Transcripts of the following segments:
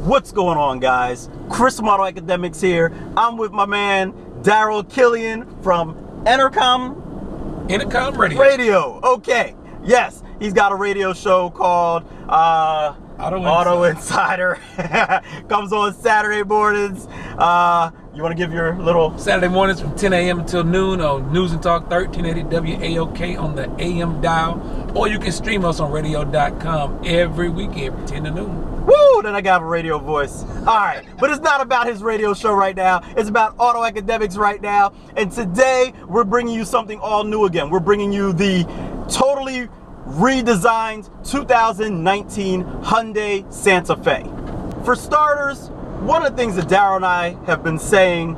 What's going on, guys? Chris from AutoAcademics here. I'm with my man Daryl Killian from Intercom Radio. Okay, yes, he's got a radio show called Auto Insider. Comes on Saturday mornings. You want to give your little... Saturday mornings from 10 a.m. until noon on News and Talk 1380 WAOK on the AM dial. Or you can stream us on radio.com every weekend from 10 to noon. Woo! Then I got a radio voice. All right, but it's not about his radio show right now. It's about AutoAcademics right now. And today, we're bringing you something all new again. We're bringing you the totally redesigned 2019 Hyundai Santa Fe. For starters, one of the things that Daryl and I have been saying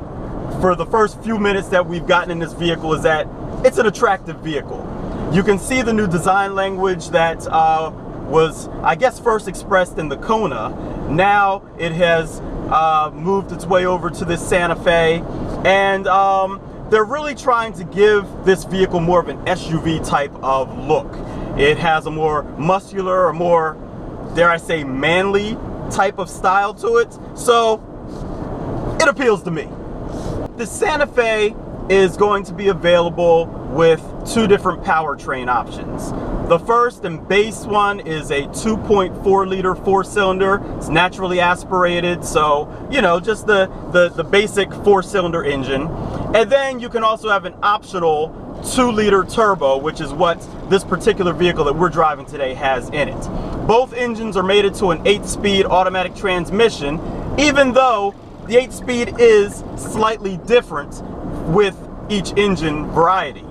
for the first few minutes that we've gotten in this vehicle is that it's an attractive vehicle. You can see the new design language that was, I guess, first expressed in the Kona. Now it has moved its way over to this Santa Fe, and they're really trying to give this vehicle more of an SUV type of look. It has a more muscular, or more, dare I say, manly type of style to it, so it appeals to me. The Santa Fe is going to be available with two different powertrain options. The first and base one is a 2.4 liter four-cylinder. It's naturally aspirated, so you know, just the basic four-cylinder engine. And then you can also have an optional 2-liter turbo, which is what this particular vehicle that we're driving today has in it. Both engines are mated to an 8-speed automatic transmission, even though the 8-speed is slightly different with each engine variety.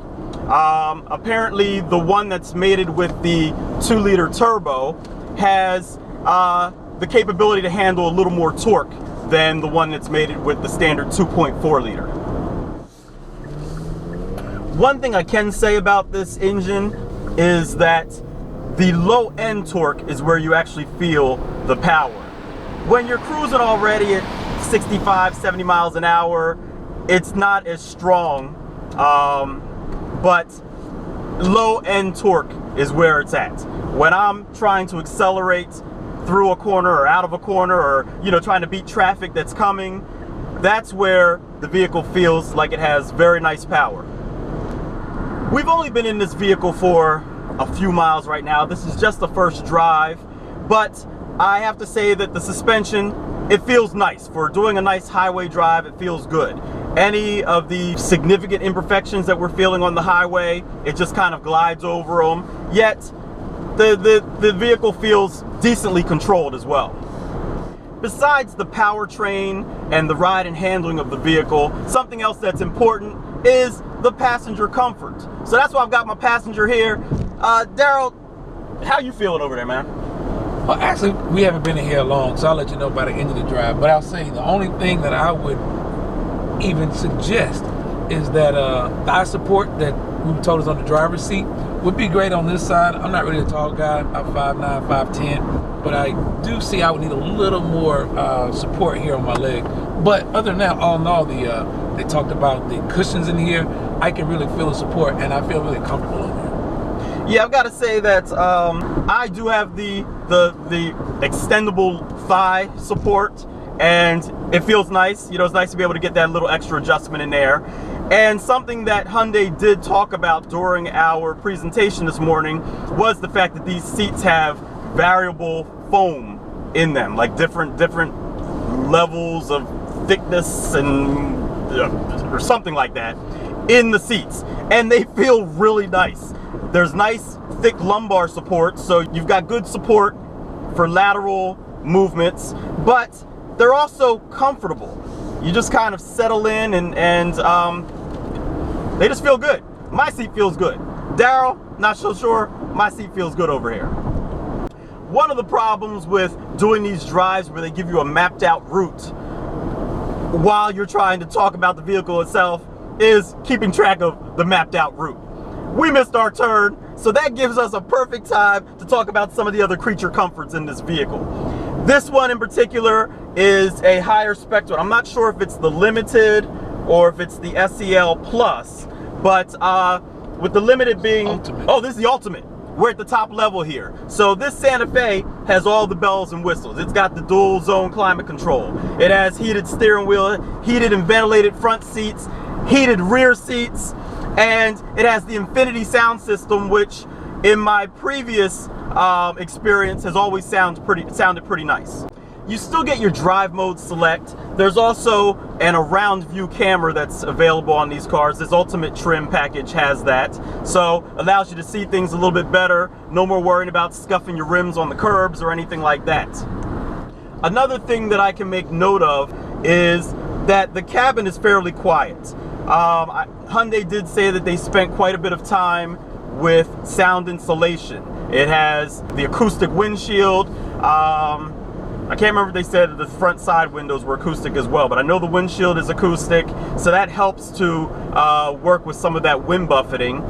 Apparently the one that's mated with the 2-liter turbo has the capability to handle a little more torque than the one that's mated with the standard 2.4 liter. One thing I can say about this engine is that the low end torque is where you actually feel the power. When you're cruising already at 65, 70 miles an hour, it's not as strong, but low end torque is where it's at. When I'm trying to accelerate through a corner or out of a corner, or trying to beat traffic that's coming, that's where the vehicle feels like it has very nice power. We've only been in this vehicle for a few miles right now. This is just the first drive, but I have to say that the suspension, it feels nice. For doing a nice highway drive, it feels good. Any of the significant imperfections that we're feeling on the highway, it just kind of glides over them. Yet, the vehicle feels decently controlled as well. Besides the powertrain and the ride and handling of the vehicle, something else that's important is the passenger comfort. So that's why I've got my passenger here. Daryl, how you feeling over there, man? Well, actually, we haven't been in here long, so I'll let you know by the end of the drive. But I'll say the only thing that I would even suggest is that the eye support that we were told is on the driver's seat would be great on this side. I'm not really a tall guy, I'm 5'9", 5'10", but I do see I would need a little more support here on my leg. But other than that, all in all, they talked about the cushions in here. I can really feel the support, and I feel really comfortable in there. Yeah, I've got to say that I do have the extendable thigh support, and it feels nice. It's nice to be able to get that little extra adjustment in there. And something that Hyundai did talk about during our presentation this morning was the fact that these seats have variable foam in them, like different levels of thickness and or something like that in the seats, and they feel really nice. There's nice thick lumbar support, so you've got good support for lateral movements, but they're also comfortable. You just kind of settle in and they just feel good. My seat feels good. Daryl, not so sure, my seat feels good over here. One of the problems with doing these drives where they give you a mapped out route while you're trying to talk about the vehicle itself is keeping track of the mapped out route. We missed our turn, so that gives us a perfect time to talk about some of the other creature comforts in this vehicle. This one in particular is a higher spec one. I'm not sure if it's the Limited or if it's the SEL Plus, but with the Limited being... Ultimate. Oh, this is the Ultimate. we're at the top level here. So this Santa Fe has all the bells and whistles. It's got the dual zone climate control. It has heated steering wheel, heated and ventilated front seats, heated rear seats, and it has the Infinity sound system, which in my previous experience has always sounded pretty nice. You still get your drive mode select. There's also an around view camera that's available on these cars. This Ultimate Trim package has that. So allows you to see things a little bit better. No more worrying about scuffing your rims on the curbs or anything like that. Another thing that I can make note of is that the cabin is fairly quiet. Hyundai did say that they spent quite a bit of time with sound insulation. It has the acoustic windshield. I can't remember if they said the front side windows were acoustic as well, but I know the windshield is acoustic, so that helps to work with some of that wind buffeting.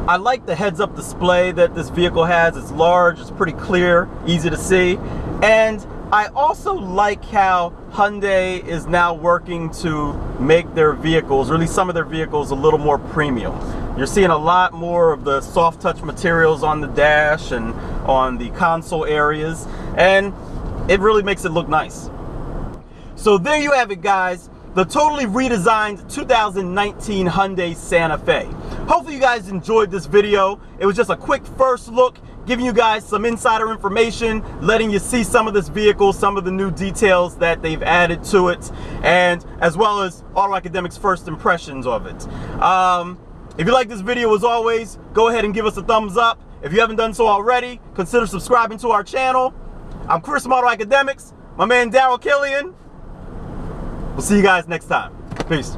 I like the heads-up display that this vehicle has. It's large, it's pretty clear, easy to see, and I also like how Hyundai is now working to make their vehicles, or at least some of their vehicles, a little more premium. You're seeing a lot more of the soft touch materials on the dash and on the console areas, and it really makes it look nice. So there you have it, guys. The totally redesigned 2019 Hyundai Santa Fe. Hopefully you guys enjoyed this video. It was just a quick first look, giving you guys some insider information, letting you see some of this vehicle, some of the new details that they've added to it, and as well as AutoAcademics' first impressions of it. If you like this video, as always, go ahead and give us a thumbs up. If you haven't done so already, consider subscribing to our channel. I'm Chris from AutoAcademics, my man Daryl Killian. We'll see you guys next time. Peace.